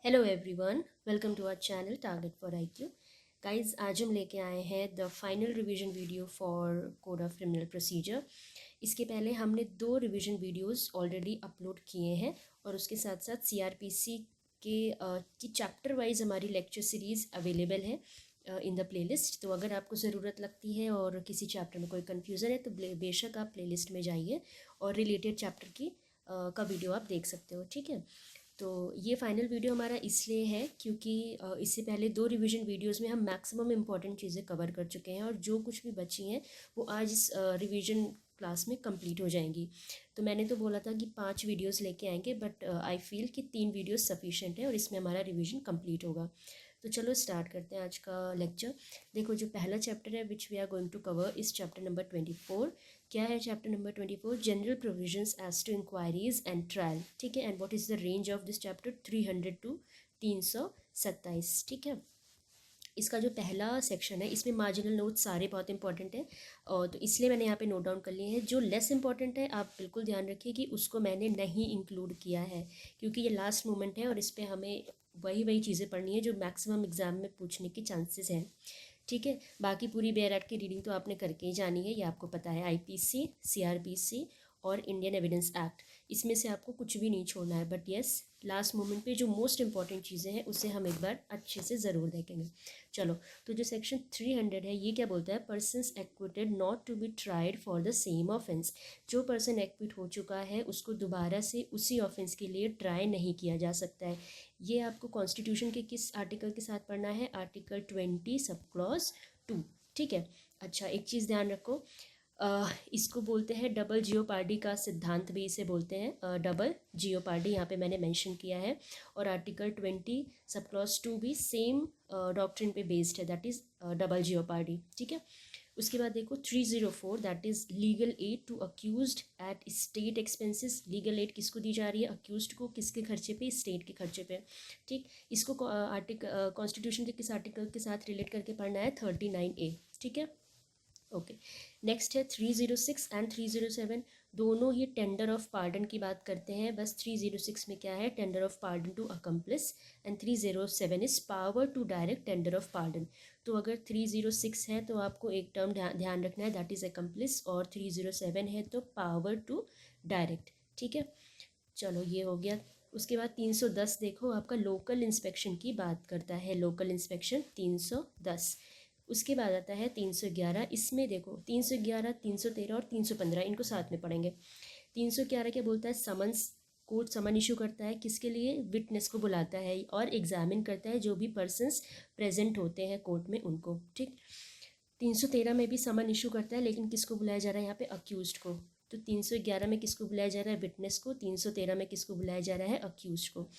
Hello everyone, welcome to our channel target for IQ. Guys, आज हम लेके आए हैं the final revision video for code of criminal procedure. इसके पहले हमने 2 रिवीजन वीडियोस ऑलरेडी अपलोड किए हैं और उसके साथ साथ सीआरपीसी की चैप्टर वाइज हमारी लेक्चर सीरीज़ अवेलेबल है इन द प्लेलिस्ट। तो अगर आपको ज़रूरत लगती है और किसी चैप्टर में कोई कन्फ्यूज़न है तो बेशक आप प्लेलिस्ट में जाइए और रिलेटेड चैप्टर का वीडियो आप देख सकते हो। ठीक है, तो ये फाइनल वीडियो हमारा इसलिए है क्योंकि इससे पहले 2 रिवीजन वीडियोस में हम मैक्सिमम इम्पॉर्टेंट चीज़ें कवर कर चुके हैं और जो कुछ भी बची हैं वो आज इस रिवीजन क्लास में कंप्लीट हो जाएंगी। तो मैंने तो बोला था कि 5 वीडियोस लेके आएंगे, बट आई फील कि 3 वीडियोस सफिशेंट है और इसमें हमारा रिवीजन कंप्लीट होगा। तो चलो स्टार्ट करते हैं आज का लेक्चर। देखो, जो पहला चैप्टर है which we are going to cover is chapter number 24। क्या है chapter number 24? General provisions as to inquiries and trial. ठीक है, and what is the range of this chapter? 300 to 327। ठीक है, इसका जो पहला सेक्शन है इसमें मार्जिनल नोट सारे बहुत इंपॉर्टेंट हैं और तो इसलिए मैंने यहाँ पे नोट डाउन कर लिए हैं। जो लेस इंपॉर्टेंट है आप बिल्कुल ध्यान रखिए कि उसको मैंने नहीं इंक्लूड किया है, क्योंकि ये लास्ट मोमेंट है और इस पर हमें वही चीज़ें पढ़नी है जो मैक्सिमम एग्जाम में पूछने के चांसेस हैं। ठीक है, बाकी पूरी बेयरट की रीडिंग तो आपने करके ही जानी है, ये आपको पता है। आईपीसी, सीआरपीसी और इंडियन एविडेंस एक्ट, इसमें से आपको कुछ भी नहीं छोड़ना है। बट येस, लास्ट मोमेंट पे जो मोस्ट इंपॉर्टेंट चीज़ें हैं उसे हम एक बार अच्छे से ज़रूर देखेंगे। चलो, तो जो सेक्शन 300 है ये क्या बोलता है? Persons acquitted not to be tried for the same offence. जो पर्सन एक्विट हो चुका है उसको दोबारा से उसी ऑफेंस के लिए ट्राई नहीं किया जा सकता है। ये आपको कॉन्स्टिट्यूशन के किस आर्टिकल के साथ पढ़ना है? आर्टिकल 20 सब क्लॉज 2। ठीक है, अच्छा एक चीज़ ध्यान रखो, इसको बोलते हैं डबल जियोपार्डी का सिद्धांत भी इसे बोलते हैं। डबल जियोपार्डी यहाँ पे मैंने मेंशन किया है और आर्टिकल 20 सब क्लॉज 2 भी सेम डॉक्ट्रिन पे बेस्ड है, दैट इज़ डबल जियोपार्डी। ठीक है, उसके बाद देखो 304, that is legal aid to accused at state expenses. Legal aid किसको दी जा रही है? अक्यूज्ड को। किसके खर्चे पे? स्टेट के खर्चे पे। ठीक, इसको आर्टिकल कॉन्स्टिट्यूशन के किस आर्टिकल के साथ रिलेट करके पढ़ना है? 39A। ठीक है, ओके। नेक्स्ट है 306 एंड 307, दोनों ही टेंडर ऑफ पार्डन की बात करते हैं। बस 306 में क्या है? Tender of pardon to accomplice, and 307 is power to direct tender of pardon. तो अगर 306 है तो आपको एक टर्म ध्यान रखना है, दैट इज अकम्प्लिस, और 307 है तो पावर टू डायरेक्ट। ठीक है, चलो ये हो गया। उसके बाद 310 देखो, आपका लोकल इंस्पेक्शन की बात करता है। Local inspection 310। उसके बाद आता है 311। इसमें देखो 311, 313 और 315 इनको साथ में पढ़ेंगे। 311 क्या बोलता है? समन्स, कोर्ट समन इशू करता है किसके लिए? विटनेस को बुलाता है और एग्जामिन करता है जो भी पर्सन्स प्रेजेंट होते हैं कोर्ट में उनको। ठीक, 313 में भी समन इशू करता है, लेकिन किसको बुलाया जा रहा है यहाँ पे? अक्यूज्ड को। तो 311 में किसको बुलाया जा रहा है? विटनेस को। 313 में किसको बुलाया जा रहा है? अक्यूज्ड को।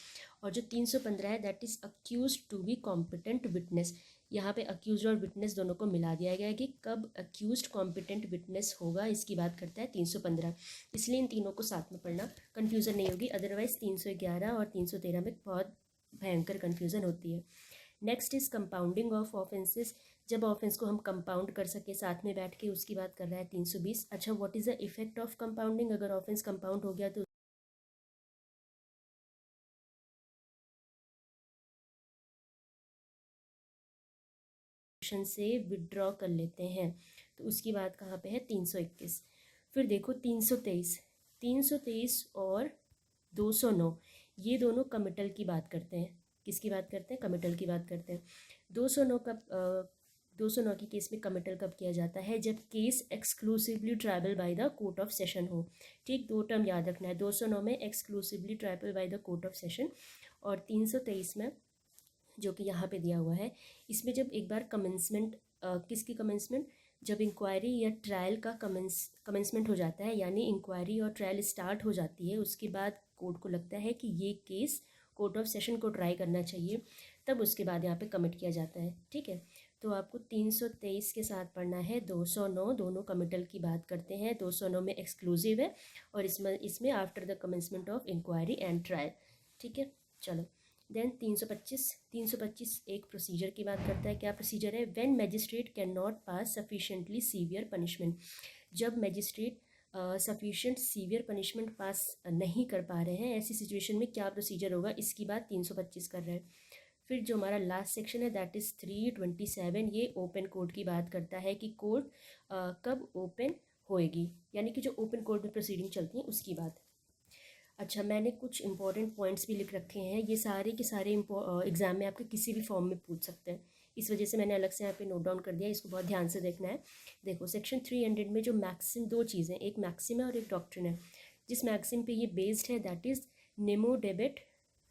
और जो 315 है that is accused to be competent witness. यहाँ पे अक्यूज्ड और विटनेस दोनों को मिला दिया गया है कि कब अक्यूज्ड कॉम्पिटेंट विटनेस होगा, इसकी बात करता है 315। इसलिए इन तीनों को साथ में पढ़ना, कन्फ्यूज़न नहीं होगी। अदरवाइज 311 और 313 में बहुत भयंकर कन्फ्यूज़न होती है। Next is compounding of offences. जब ऑफेंस को हम कंपाउंड कर सके साथ में बैठ के, उसकी बात कर रहा है 320। अच्छा, what is the effect of compounding? अगर ऑफेंस कंपाउंड हो गया तो से विड्रॉ कर लेते हैं। तो उसकी बात कहाँ पे है? 321। फिर देखो 323, 323 और 209, ये दोनों कमिटल की बात करते हैं। किसकी बात करते हैं? कमिटल की बात करते हैं। 209 का 209 की केस में कमिटल कब किया जाता है? जब case exclusively tribal bye the court of session हो। ठीक, 2 टर्म याद रखना है। 209 में exclusively tribal bye the court of session, और 323 में जो कि यहाँ पे दिया हुआ है, इसमें जब एक बार कमेंसमेंट, किसकी कमेंसमेंट? जब इंक्वायरी या ट्रायल का कमेंसमेंट हो जाता है, यानी इंक्वायरी और ट्रायल स्टार्ट हो जाती है, उसके बाद कोर्ट को लगता है कि ये केस कोर्ट ऑफ सेशन को ट्राई करना चाहिए, तब उसके बाद यहाँ पे कमिट किया जाता है। ठीक है, तो आपको 323 के साथ पढ़ना है 209, दोनों कमिटल की बात करते हैं। 209 में एक्सक्लूसिव है और इसमें after the commencement of inquiry and trial. ठीक है, चलो देन 325। 325 एक प्रोसीजर की बात करता है। क्या प्रोसीजर है? When magistrate can not pass sufficiently severe punishment. जब मैजिस्ट्रेट सफिशिएंट सीवियर पनिशमेंट पास नहीं कर पा रहे हैं, ऐसी सिचुएशन में क्या प्रोसीजर होगा, इसकी बात 325 कर रहे हैं। फिर जो हमारा लास्ट सेक्शन है दैट इज़ 327, ये ओपन कोर्ट की बात करता है कि कोर्ट कब ओपन होएगी, यानी कि जो ओपन कोर्ट में प्रोसीडिंग चलती हैं उसकी बात। अच्छा, मैंने कुछ इंपॉर्टेंट पॉइंट्स भी लिख रखे हैं, ये सारे के सारे एग्ज़ाम में आपके किसी भी फॉर्म में पूछ सकते हैं, इस वजह से मैंने अलग से यहाँ पे नोट डाउन कर दिया, इसको बहुत ध्यान से देखना है। देखो सेक्शन 300 में जो मैक्सिम, दो चीज़ें, एक मैक्सिम है और एक डॉक्ट्रिन है। जिस मैक्सिम पे ये बेस्ड है दैट इज़ नेमो डेबिट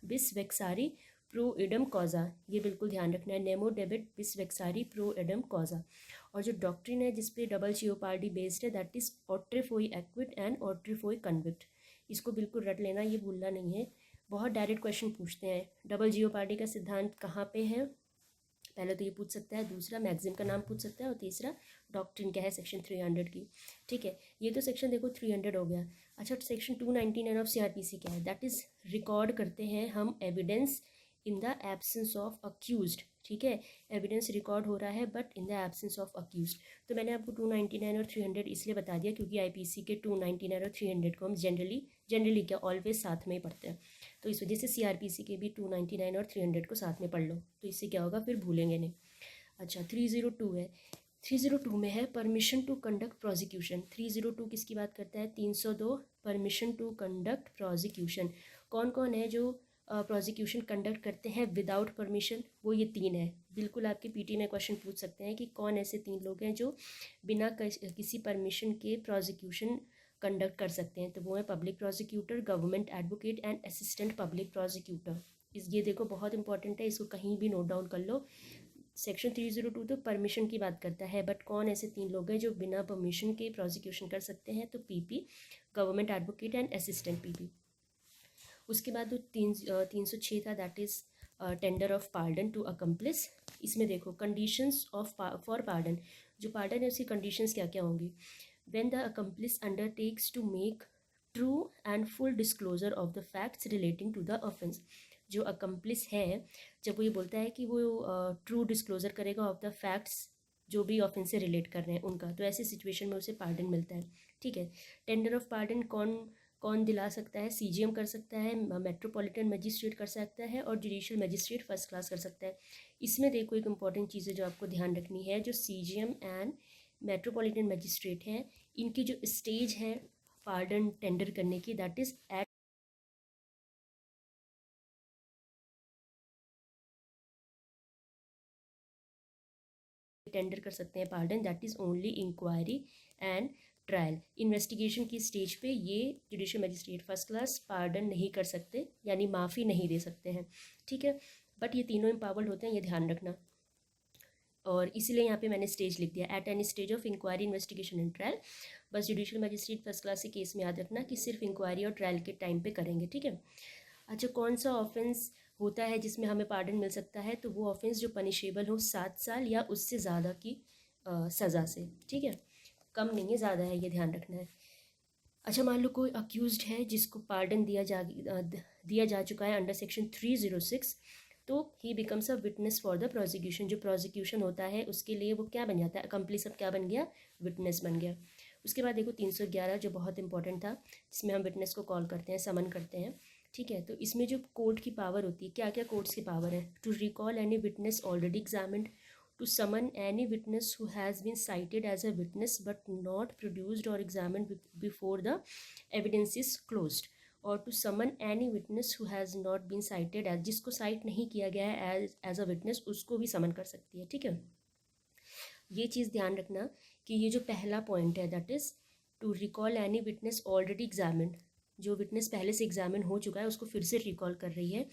बिस वेक्सारी प्रो इडम कॉजा, ये बिल्कुल ध्यान रखना है, नेमो डेबिट बिस वेक्सारी प्रो इडम कॉजा। और जो डॉक्ट्रिन है जिस पे डबल जियोपार्डी बेस्ड है that is autrefois acquit and autrefois convict, इसको बिल्कुल रट लेना, ये भूलना नहीं है। बहुत डायरेक्ट क्वेश्चन पूछते हैं, डबल जियोपार्डी का सिद्धांत कहाँ पे है, पहले तो ये पूछ सकता है, दूसरा मैक्सिम का नाम पूछ सकता है, और तीसरा डॉक्ट्रिन क्या है सेक्शन 300 की। ठीक है, ये तो सेक्शन देखो 300 हो गया। अच्छा, सेक्शन 299 ऑफ सीआरपीसी क्या है, दैट इज़ रिकॉर्ड करते हैं हम evidence in the absence of accused. ठीक है, एविडेंस रिकॉर्ड हो रहा है but in the absence of accused. तो मैंने आपको 299 और 300 इसलिए बता दिया क्योंकि आईपीसी के 299 और 300 को हम जनरली क्या ऑलवेज साथ में ही पढ़ते हैं, तो इस वजह से सीआरपीसी के भी 299 और 300 को साथ में पढ़ लो, तो इससे क्या होगा फिर भूलेंगे नहीं। अच्छा, 302 है, 302 में है परमिशन टू कंडक्ट प्रोसिक्यूशन। 302 किसकी बात करता है, 302 परमिशन टू कंडक्ट प्रोसिक्यूशन। कौन कौन है जो प्रोसिक्यूशन कंडक्ट करते हैं विदाउट परमिशन, वो ये तीन है। बिल्कुल आपके पीटी में क्वेश्चन पूछ सकते हैं कि कौन ऐसे तीन लोग हैं जो बिना किसी परमिशन के प्रोसिक्यूशन कंडक्ट कर सकते हैं, तो वो है public prosecutor, government advocate and assistant public prosecutor. ये देखो बहुत इंपॉर्टेंट है, इसको कहीं भी नोट डाउन कर लो। सेक्शन 302 तो परमिशन की बात करता है, बट कौन ऐसे तीन लोग हैं जो बिना परमिशन के प्रोसिक्यूशन कर सकते हैं, तो PP, government advocate and assistant PP. उसके बाद जो 306 था that is tender of pardon to accomplice. इसमें देखो कंडीशंस ऑफ फॉर पार्डन, जो पार्डन है उसकी कंडीशंस क्या क्या होंगी, when the accomplice undertakes to make true and full disclosure of the facts relating to the offence. जो अकम्प्लिस है जब वो ये बोलता है कि वो ट्रू डिस्क्लोजर करेगा ऑफ द फैक्ट्स जो भी ऑफेंस से रिलेट कर रहे हैं उनका, तो ऐसी सिचुएशन में उसे पार्डन मिलता है। ठीक है, टेंडर ऑफ पार्डन कौन कौन दिला सकता है, सीजीएम कर सकता है, मेट्रोपॉलिटन मजिस्ट्रेट कर सकता है, और जुडिशियल मजिस्ट्रेट फर्स्ट क्लास कर सकता है। इसमें देखो एक इंपॉर्टेंट चीज़ है जो आपको ध्यान रखनी है, जो सीजीएम एंड मेट्रोपॉलिटन मजिस्ट्रेट हैं इनकी जो स्टेज है पार्डन टेंडर करने की दैट इज़ एट टेंडर कर सकते हैं pardon that is only inquiry and trial. Investigation की स्टेज पे ये judicial magistrate first class pardon नहीं कर सकते, यानी माफ़ी नहीं दे सकते हैं। ठीक है, बट ये तीनों एम्पावर्ड होते हैं, ये ध्यान रखना। और इसीलिए यहाँ पे मैंने स्टेज लिख दिया, at any stage of inquiry, investigation and trial. बस जुडिशियल मजिस्ट्रेट फर्स्ट क्लास के केस में याद रखना कि सिर्फ इंक्वायरी और ट्रायल के टाइम पे करेंगे। ठीक है, अच्छा कौन सा ऑफेंस होता है जिसमें हमें पार्डन मिल सकता है, तो वो ऑफेंस जो पनिशेबल हो 7 साल या उससे ज़्यादा की सज़ा से। ठीक है, कम नहीं है, ज़्यादा है, ये ध्यान रखना है। अच्छा, मान लो कोई अक्यूज्ड है जिसको पार्डन दिया जा चुका है अंडर सेक्शन 306, तो ही becomes a witness for the prosecution. जो प्रोसिक्यूशन होता है उसके लिए वो क्या बन जाता है, अकम्प्लिस, अब क्या बन गया, विटनेस बन गया। उसके बाद देखो 311 जो बहुत इंपॉर्टेंट था, जिसमें हम विटनेस को कॉल करते हैं, समन करते हैं। ठीक है, तो इसमें जो कोर्ट की पावर होती है, क्या क्या कोर्ट्स की पावर है, to recall any witness already examined, to summon any witness who has been cited as a witness but not produced or examined before the evidence is closed, और to summon any witness who has not been cited as, जिसको site नहीं किया गया है as a witness, उसको भी समन कर सकती है। ठीक है, ये चीज़ ध्यान रखना कि ये जो पहला पॉइंट है that is to recall any witness already examined, जो विटनेस पहले से एग्जामिन हो चुका है उसको फिर से रिकॉल कर रही है,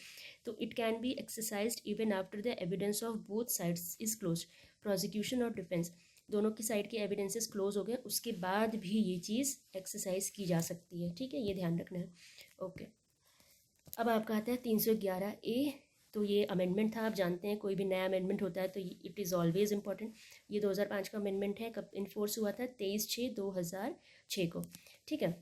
तो it can be exercised even after the evidence of both sides is close. Prosecution और डिफेंस दोनों की साइड के एविडेंसेस क्लोज हो गए, उसके बाद भी ये चीज़ एक्सरसाइज की जा सकती है। ठीक है, ये ध्यान रखना है। ओके, अब आपका आता है 311A, तो ये अमेंडमेंट था, आप जानते हैं कोई भी नया अमेंडमेंट होता है तो इट इज़ ऑलवेज इंपॉर्टेंट। ये 2005 का अमेंडमेंट है, कब इन्फोर्स हुआ था, 23/6/2006 को। ठीक है,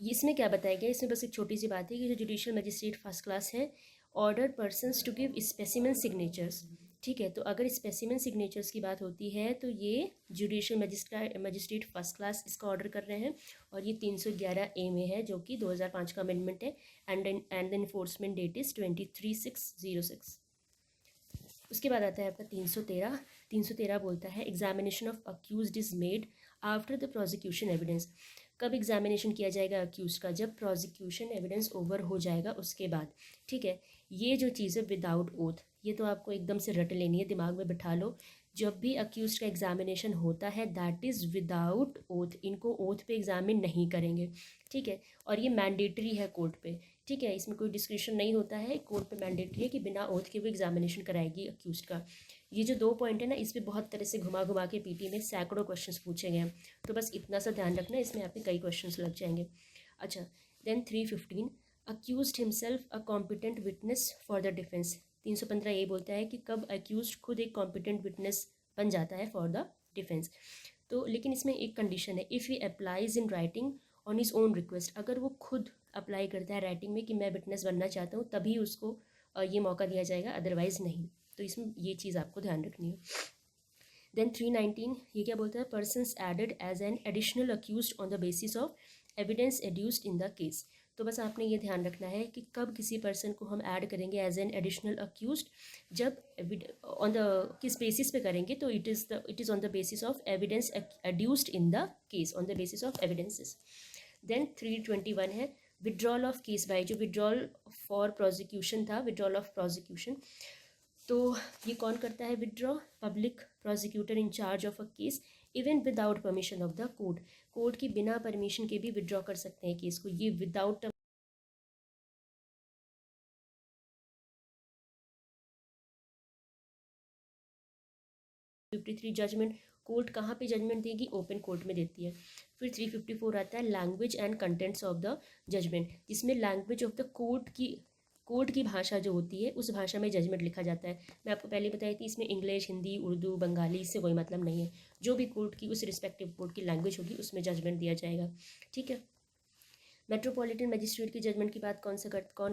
इसमें क्या बताया गया, इसमें बस एक छोटी सी बात है कि जो जुडिशियल मजिस्ट्रेट फर्स्ट क्लास है order persons to give specimen signatures ठीक है। तो अगर स्पेसिमेन सिग्नेचर्स की बात होती है तो ये जुडिशियल मजिस्ट्रेट फर्स्ट क्लास इसका ऑर्डर कर रहे हैं, और ये 311A में है, जो कि 2005 का अमेंडमेंट है, and the enforcement that is 23/6/06। उसके बाद आता है आपका 313। 313 बोलता है examination of accused is made after the prosecution evidence. कब एग्जामिनेशन किया जाएगा अक्यूज का? जब प्रोसिक्यूशन एविडेंस ओवर हो जाएगा उसके बाद। ठीक है, ये जो चीज़ है विदाउट ओथ, ये तो आपको एकदम से रट लेनी है, दिमाग में बिठा लो। जब भी अक्यूज का एग्जामिनेशन होता है दैट इज़ विदाउट ओथ, इनको ओथ पे एग्जामिन नहीं करेंगे। ठीक है, और ये मैंडेटरी है कोर्ट पे। ठीक है, इसमें कोई डिस्क्रिप्शन नहीं होता है, कोर्ट पे मैंडेटरी है कि बिना ओथ के वो एग्जामिनेशन कराएगी अक्यूज का। ये जो 2 पॉइंट है ना, इस पर बहुत तरह से घुमा घुमा के पीटी में सैकड़ों क्वेश्चंस पूछे गए हैं, तो बस इतना सा ध्यान रखना, इसमें आपके कई क्वेश्चंस लग जाएंगे। अच्छा, then 315 accused himself a competent witness for the defence. 315 ये बोलता है कि कब अक्यूज्ड खुद एक कॉम्पिटेंट विटनेस बन जाता है फॉर द डिफेंस। तो लेकिन इसमें एक कंडीशन है, if he applies in writing on his own request. अगर वो खुद अप्लाई करता है राइटिंग में कि मैं विटनेस बनना चाहता हूँ, तभी उसको ये मौका दिया जाएगा, अदरवाइज़ नहीं। तो इसमें ये चीज़ आपको ध्यान रखनी है। देन 319 ये क्या बोलता है, persons added as an additional accused on the basis of evidence adduced in the case. तो बस आपने ये ध्यान रखना है कि कब किसी पर्सन को हम ऐड करेंगे एज एन एडिशनल अक्यूज्ड, जब ऑन द किस बेसिस पे करेंगे, तो it is on the basis of evidence adduced in the case, on the basis of evidences. Then 321 है विड्रॉल ऑफ केस बाय, जो विड्रॉल फॉर प्रोसिक्यूशन था, withdrawal of prosecution. तो ये कौन करता है withdraw? Public prosecutor in charge of a case even without permission of the court. Court की बिना परमिशन के भी विड्रॉ कर सकते हैं केस को, ये विदाउट 53 जजमेंट, कोर्ट कहाँ पे जजमेंट देगी? ओपन कोर्ट में देती है। फिर 354 आता है language and contents of the judgment, जिसमें लैंग्वेज ऑफ द कोर्ट की भाषा जो होती है उस भाषा में जजमेंट लिखा जाता है। मैं आपको पहले बताई थी, इसमें इंग्लिश, हिंदी, उर्दू, बंगाली, इससे कोई मतलब नहीं है। जो भी कोर्ट की उस रिस्पेक्टिव कोर्ट की लैंग्वेज होगी उसमें जजमेंट दिया जाएगा। ठीक है, मेट्रोपॉलिटन मजिस्ट्रेट की जजमेंट की बात कौन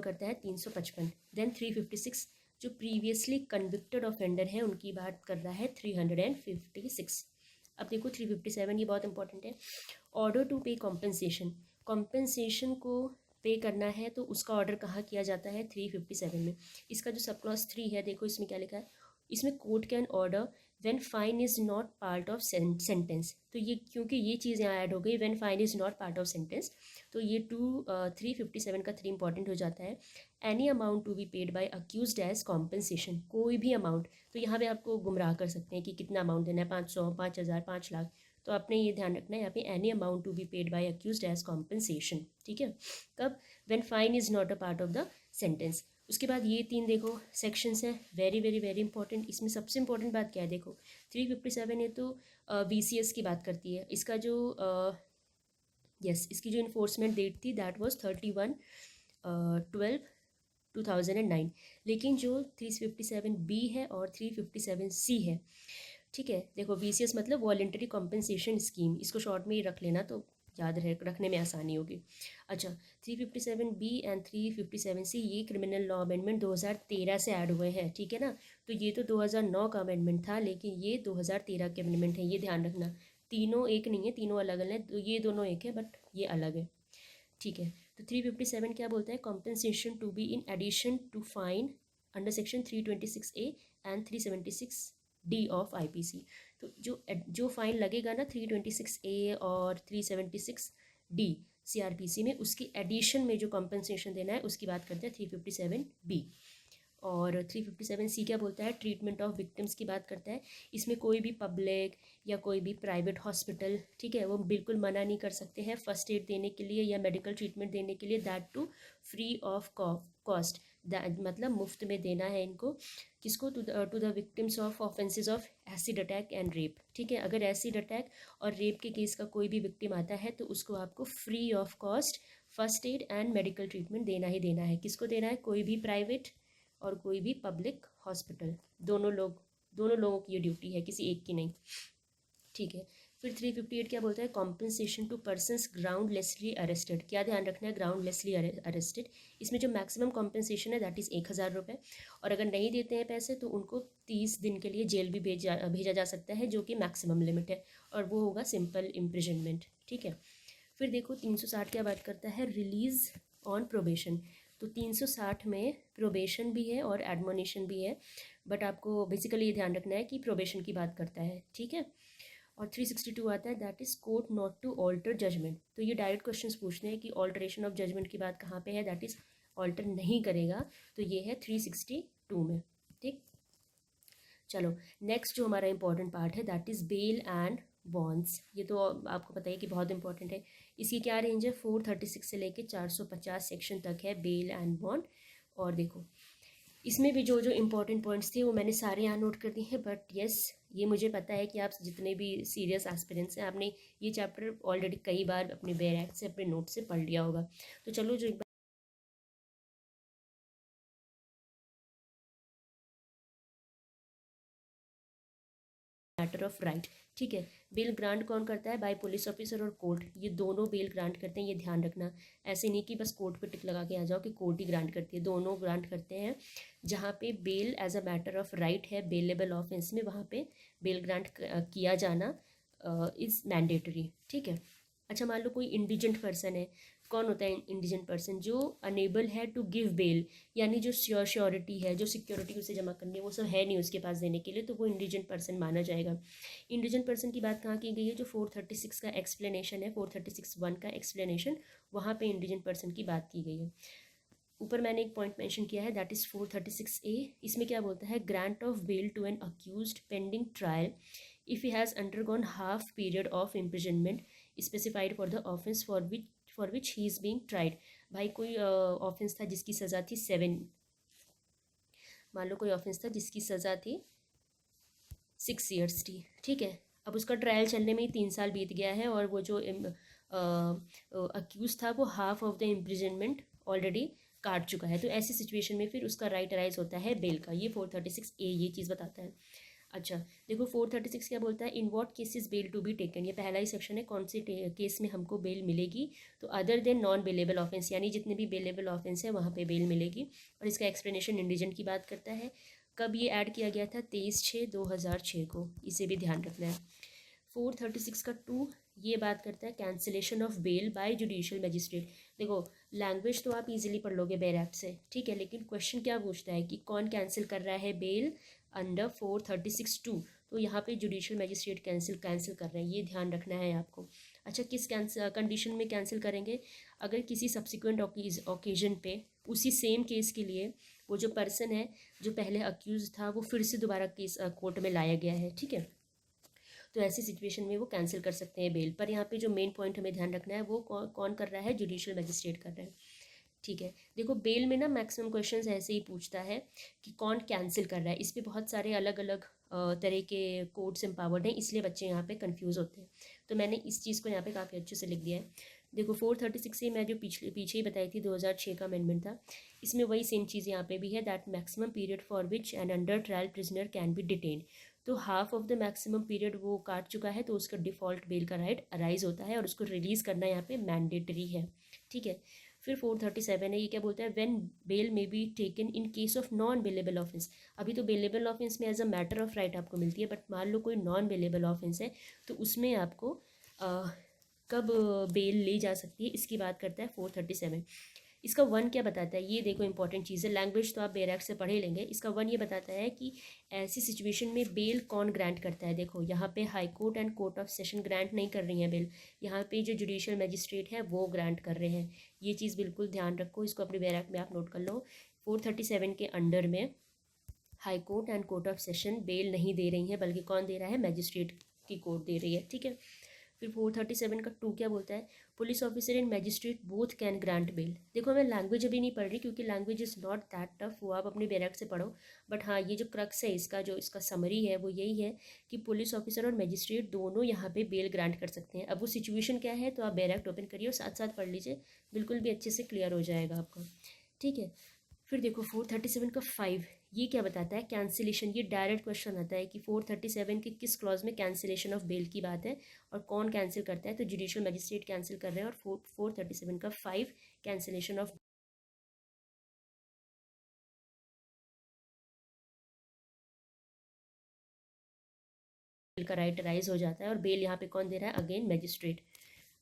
करता है? 355। देन 356 जो प्रीवियसली कन्विक्टेड ऑफेंडर है उनकी बात कर रहा है 356। अब देखो 357, ये बहुत इंपॉर्टेंट है। ऑर्डर टू पे कॉम्पनसेशन, कॉम्पनसेशन को पे करना है तो उसका ऑर्डर कहाँ किया जाता है? 357 में। इसका जो सब क्लॉज 3 है, देखो इसमें क्या लिखा है, इसमें court can order when fine is not part of sentence. तो ये क्योंकि ये चीज़ यहाँ ऐड हो गई, when fine is not part of sentence, तो ये 357 का 3 इंपॉर्टेंट हो जाता है। Any amount to be paid by accused as compensation, कोई भी अमाउंट। तो यहाँ पे आपको गुमराह कर सकते हैं कि कितना अमाउंट देना है, 500, 5000, 5 लाख। तो आपने ये ध्यान रखना है यहाँ पे, any amount to be paid by accused as compensation. ठीक है, कब? When fine is not a part of the sentence. उसके बाद ये 3 देखो सेक्शंस हैं, वेरी वेरी वेरी इंपॉर्टेंट। इसमें सबसे इंपॉर्टेंट बात क्या है? देखो 357 है तो VCS की बात करती है। इसका जो इसकी जो इन्फोर्समेंट डेट थी दैट वाज 31/12/2009। लेकिन जो 357B है और 357C है, ठीक है, देखो VCS मतलब वॉलेंटरी कॉम्पनसेशन स्कीम, इसको शॉर्ट में ही रख लेना तो याद रखने में आसानी होगी। अच्छा, 357B एंड 357C ये क्रिमिनल लॉ अमेंडमेंट 2013 से ऐड हुए हैं। ठीक है ना, तो ये तो 2009 का अमेंडमेंट था, लेकिन ये 2013 के अमेंडमेंट है, ये ध्यान रखना। तीनों एक नहीं है, तीनों अलग अलग हैं, तो ये दोनों एक है बट ये अलग है। ठीक है, तो 357 क्या बोलता है? Compensation to be in addition to fine under section 326A and 376D of IPC। तो जो फाइन लगेगा ना 326A और 376D CRPC में, उसकी एडिशन में जो कॉम्पनसेशन देना है उसकी बात करते हैं 357B। और 357C क्या बोलता है? ट्रीटमेंट ऑफ विक्टिम्स की बात करता है। इसमें कोई भी पब्लिक या कोई भी प्राइवेट हॉस्पिटल, ठीक है, वो बिल्कुल मना नहीं कर सकते हैं फर्स्ट एड देने के लिए या मेडिकल ट्रीटमेंट देने के लिए, that to free of cost, मतलब मुफ्त में देना है इनको। किसको? To the victims of offences of acid attack and rape. ठीक है, अगर एसिड अटैक और रेप के केस का कोई भी विक्टिम आता है तो उसको आपको free of cost first aid and medical treatment देना ही देना है। किसको देना है? कोई भी प्राइवेट और कोई भी पब्लिक हॉस्पिटल, दोनों लोगों की ये ड्यूटी है, किसी एक की नहीं। ठीक है, फिर 358 क्या बोलता है, कॉम्पनसेशन टू पर्सनस ग्राउंडलेसली अरेस्टेड। क्या ध्यान रखना है, ग्राउंडलेसली अरेस्टेड। इसमें जो मैक्सिमम कॉम्पनसेशन है दैट इज़ 1,000 रुपये, और अगर नहीं देते हैं पैसे तो उनको 30 दिन के लिए जेल भी भेजा जा सकता है, जो कि मैक्सिमम लिमिट है, और वो होगा सिंपल इम्प्रिजनमेंट। ठीक है। फिर देखो 360 क्या बात करता है, रिलीज़ ऑन प्रोबेशन। तो 360 में प्रोबेशन भी है और एडमोनिशन भी है, बट आपको बेसिकली ये ध्यान रखना है कि प्रोबेशन की बात करता है। ठीक है। और 362 आता है, that is court not to alter judgment. तो ये डायरेक्ट क्वेश्चंस पूछते हैं कि ऑल्टरेशन ऑफ जजमेंट की बात कहाँ पे है, दैट इज़ ऑल्टर नहीं करेगा, तो ये है 362 में। ठीक। चलो नेक्स्ट जो हमारा इंपॉर्टेंट पार्ट है that is bail and bonds. ये तो आपको पता है कि बहुत इंपॉर्टेंट है। इसकी क्या रेंज है, 436 से लेके 450 सेक्शन तक है बेल एंड बॉन्ड। और देखो इसमें भी जो जो इम्पोर्टेंट पॉइंट्स थे वो मैंने सारे यहाँ नोट कर दिए हैं, बट येस ये मुझे पता है कि आप जितने भी सीरियस एस्पिरेंट्स हैं आपने ये चैप्टर ऑलरेडी कई बार अपने बेयर एक्ट से अपने नोट से पढ़ लिया होगा। तो चलो जो मैटर ऑफ राइट। ठीक है। बेल ग्रांट कौन करता है, बाय पुलिस ऑफिसर और कोर्ट, ये दोनों बेल ग्रांट करते हैं, ये ध्यान रखना। ऐसे नहीं कि बस कोर्ट पे टिक लगा के आ जाओ कि कोर्ट ही ग्रांट करती है, दोनों ग्रांट करते हैं। जहाँ पे bail as a matter of right है बेलेबल ऑफेंस में, वहाँ पे बेल ग्रांट किया जाना इज़ मैंडेटरी। ठीक है। अच्छा मान लो कोई इंडिजेंट पर्सन है, कौन होता है इंडिजेंट पर्सन, जो अनेबल है टू गिव बेल, यानी जो श्योरिटी है, जो सिक्योरिटी उसे जमा करनी है वो सब है नहीं उसके पास देने के लिए, तो वो इंडिजेंट पर्सन माना जाएगा। इंडिजेंट पर्सन की बात कहाँ की गई है, जो 436 का एक्सप्लेनेशन है, 436(1) का एक्सप्लेनेशन, वहाँ पे इंडिजेंट पर्सन की बात की गई है। ऊपर मैंने एक पॉइंट मेंशन किया है दैट इज़ 436A। इसमें क्या बोलता है, grant of bail to an accused pending trial if he has undergone half period of imprisonment specified for the offence for which he is being tried. भाई कोई offence था जिसकी सज़ा थी 7, मान लो कोई ऑफेंस था जिसकी सज़ा थी 6 ईयर्स थी। ठीक है। अब उसका ट्रायल चलने में ही 3 साल बीत गया है, और वो जो अक्यूज था वो half of the imprisonment already काट चुका है। तो ऐसी सिचुएशन में फिर उसका राइट अराइज होता है बेल का। ये 436A ये चीज़ बताता है। अच्छा देखो 436 क्या बोलता है, in what cases bail to be taken. ये पहला ही सेक्शन है, कौन से केस में हमको बेल मिलेगी, तो other than non bailable offence, यानी जितने भी बेलेबल ऑफेंस है वहाँ पे बेल मिलेगी। और इसका एक्सप्लेनेशन इंडिजेंट की बात करता है। कब ये ऐड किया गया था, 23/6/2006 को, इसे भी ध्यान रखना है। 436 का 2 ये बात करता है cancellation of bail by judicial magistrate. देखो लैंग्वेज तो आप इजीली पढ़ लोगे बेल एक्ट से, ठीक है, लेकिन क्वेश्चन क्या पूछता है कि कौन कैंसिल कर रहा है बेल अंडर 436(2), तो यहाँ पे जुडिशियल मजिस्ट्रेट कैंसिल कर रहे हैं, ये ध्यान रखना है आपको। अच्छा किस कंडीशन में कैंसिल करेंगे, अगर किसी सब्सिक्वेंट ओकेजन पे उसी सेम केस के लिए वो जो पर्सन है जो पहले अक्यूज था वो फिर से दोबारा केस कोर्ट में लाया गया है। ठीक है। तो ऐसी सिचुएशन में वो कैंसिल कर सकते हैं बेल, पर यहाँ पे जो मेन पॉइंट हमें ध्यान रखना है वो कौन कर रहा है, जुडिशियल मजिस्ट्रेट कर रहा है। ठीक है। देखो बेल में ना मैक्सिमम क्वेश्चंस ऐसे ही पूछता है कि कौन कैंसिल कर रहा है, इस पर बहुत सारे अलग अलग तरह के कोड्स एम्पावर्ड हैं, इसलिए बच्चे यहाँ पे कंफ्यूज होते हैं। तो मैंने इस चीज़ को यहाँ पे काफ़ी अच्छे से लिख दिया है। देखो 436 से मैं जो पीछे ही बताई थी 2006 का अमेंडमेंट था, इसमें वही सेम चीज़ यहाँ पे भी है, that maximum period for which an under trial prisoner can be detain. तो half of the maximum period वो काट चुका है, तो उसका डिफ़ॉल्ट बेल का राइट अराइज होता है और उसको रिलीज़ करना यहाँ पे मैंडेटरी है। ठीक है। फिर 437 है, ये क्या बोलता है, when bail may be taken in case of non bailable offence. अभी तो बेलेबल ऑफेंस में as a matter of right आपको मिलती है, बट मान लो कोई नॉन बेलेबल ऑफेंस है तो उसमें आपको कब बेल ली जा सकती है, इसकी बात करता है 437। इसका 1 क्या बताता है, ये देखो इंपॉर्टेंट चीज़ है, लैंग्वेज तो आप बेल एक्ट से पढ़े लेंगे। इसका 1 ये बताता है कि ऐसी सिचुएशन में बेल कौन ग्रांट करता है। देखो यहाँ पे high court and court of session grant नहीं कर रही हैं बेल, यहाँ पे जो जुडिशियल मजिस्ट्रेट है वो ग्रांट कर रहे हैं। ये चीज़ बिल्कुल ध्यान रखो, इसको अपने बेल एक्ट में आप नोट कर लो। 437 के अंडर में high court and court of session bail नहीं दे रही हैं, बल्कि कौन दे रहा है, मैजिस्ट्रेट की कोर्ट दे रही है। ठीक है। फिर 437 का 2 क्या बोलता है, police officer and magistrate both can grant bell. देखो मैं लैंग्वेज अभी नहीं पढ़ रही क्योंकि language is not that tough, वो आप अपने बैरक से पढ़ो। बट हाँ ये जो क्रक्स है इसका, जो इसका समरी है वो यही है कि पुलिस ऑफिसर और मैजिस्ट्रेट दोनों यहाँ पे बेल ग्रांट कर सकते हैं। अब वो सिचुएशन क्या है तो आप बैरक ओपन करिए और साथ साथ पढ़ लीजिए, बिल्कुल भी अच्छे से क्लियर हो जाएगा आपका। ठीक है। फिर देखो 437 का 5, ये क्या बताता है? कैंसिलेशन। ये डायरेक्ट क्वेश्चन आता है कि 437 के किस क्लॉज में कैंसिलेशन ऑफ बेल की बात है और कौन कैंसिल करता है। तो जुडिशियल मजिस्ट्रेट कैंसिल कर रहे हैं, और 437 का 5 कैंसिलेशन ऑफ बेल का राइट राइज हो जाता है, और बेल यहाँ पे कौन दे रहा है? Again magistrate.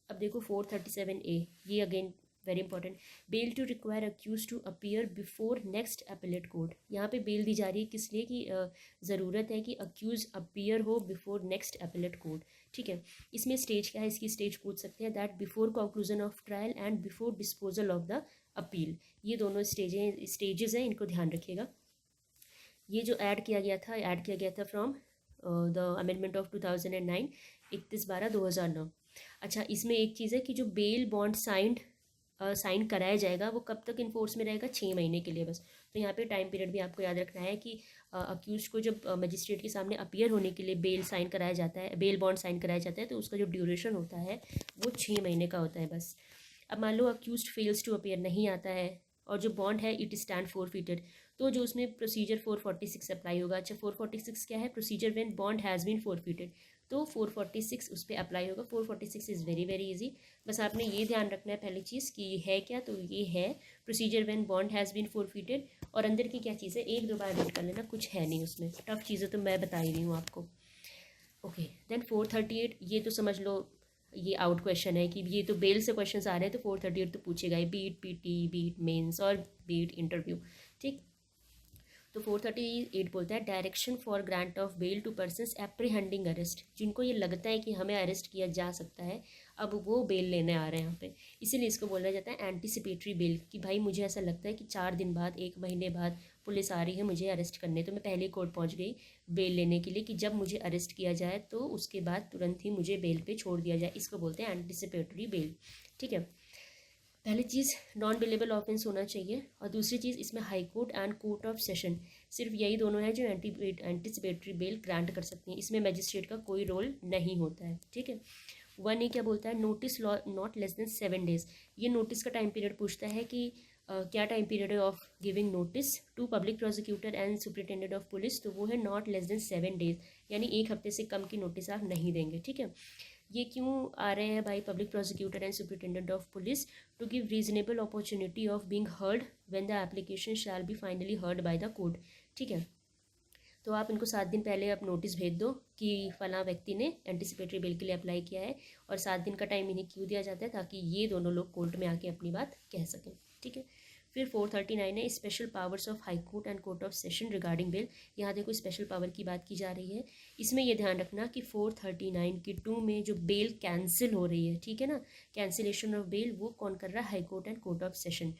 अब देखो 437A, ये again very important. Bail to require accused to appear before next appellate court. यहाँ पे बेल दी जा रही है किस लिए? कि ज़रूरत है कि अक्यूज अपीयर हो बिफोर नेक्स्ट अपीलेट कोर्ट। ठीक है, इसमें स्टेज क्या है? इसकी स्टेज पूछ सकते हैं that before conclusion of trial and before disposal of the appeal. ये दोनों स्टेजेस हैं, इनको ध्यान रखिएगा। ये जो ऐड किया गया था फ्रॉम द अमेंडमेंट ऑफ 2009, 31/12/2009। अच्छा, इसमें एक चीज़ है कि जो बेल बॉन्ड साइन कराया जाएगा वो कब तक इन्फोर्स में रहेगा? 6 महीने के लिए बस। तो यहाँ पे टाइम पीरियड भी आपको याद रखना है कि अक्यूज को जब मजिस्ट्रेट के सामने अपीयर होने के लिए बेल साइन कराया जाता है, बेल बॉन्ड साइन कराया जाता है, तो उसका जो ड्यूरेशन होता है वो 6 महीने का होता है बस। अब मान लो अक्यूज फेल्स टू अपीयर, नहीं आता है, और जो बॉन्ड है इट स्टैंड फोरफिटेड, तो जो उसमें प्रोसीजर 446 अप्लाई होगा। अच्छा, 446 क्या है? Procedure when bond has been forfeited, तो 446 उस पर अप्लाई होगा। 446 इज़ वेरी वेरी इजी। बस आपने ये ध्यान रखना है पहली चीज़ कि ये है क्या, तो ये है procedure when bond has been forfeited. और अंदर की क्या चीज़ है? एक दो बार रीड कर लेना, कुछ है नहीं उसमें, टफ चीज़ें तो मैं बता ही रही हूँ आपको। ओके, देन 438, ये तो समझ लो ये आउट क्वेश्चन है कि ये तो बेल से क्वेश्चन आ रहे हैं, तो 438 तो पूछेगा ही, बीट पीटी, बीट मेंस और बीट इंटरव्यू। ठीक, तो 438 बोलता है direction for grant of bail to persons apprehending arrest, जिनको ये लगता है कि हमें अरेस्ट किया जा सकता है, अब वो बेल लेने आ रहे हैं यहाँ पे। इसीलिए इसको बोला जाता है एंटिसिपेटरी बेल, कि भाई मुझे ऐसा लगता है कि 4 दिन बाद, 1 महीने बाद पुलिस आ रही है मुझे अरेस्ट करने, तो मैं पहले कोर्ट पहुँच गई बेल लेने के लिए, कि जब मुझे अरेस्ट किया जाए तो उसके बाद तुरंत ही मुझे बेल पे छोड़ दिया जाए। इसको बोलते हैं एंटिसिपेटरी बेल। ठीक है, पहली चीज़ नॉन बेलेबल ऑफेंस होना चाहिए, और दूसरी चीज़ इसमें high court and court of session, सिर्फ यही दोनों हैं जो एंटिसिपेटरी बेल ग्रांट कर सकती हैं। इसमें मजिस्ट्रेट का कोई रोल नहीं होता है। ठीक है, 1A क्या बोलता है? Notice law not less than 7 days। ये नोटिस का टाइम पीरियड पूछता है कि क्या टाइम पीरियड है of giving notice to public prosecutor and superintendent of police, तो वो है नॉट लेस देन 7 days, यानी 1 हफ्ते से कम की नोटिस आप नहीं देंगे। ठीक है, ये क्यों आ रहे हैं भाई? Public prosecutor and superintendent of police to give reasonable opportunity of being heard when the application shall be finally heard by the court. ठीक है, तो आप इनको 7 दिन पहले आप नोटिस भेज दो कि फलां व्यक्ति ने एंटिसिपेटरी बेल के लिए अप्लाई किया है, और 7 दिन का टाइम इन्हें क्यों दिया जाता है? ताकि ये दोनों लोग कोर्ट में आके अपनी बात कह सकें। ठीक है, फिर 439 है special powers of high court and court of session regarding bail. यहाँ देखो स्पेशल पावर की बात की जा रही है। इसमें यह ध्यान रखना कि 439 की 2 में जो बेल कैंसिल हो रही है, ठीक है ना, कैंसिलेशन ऑफ बेल, वो कौन कर रहा है? High court and court of session.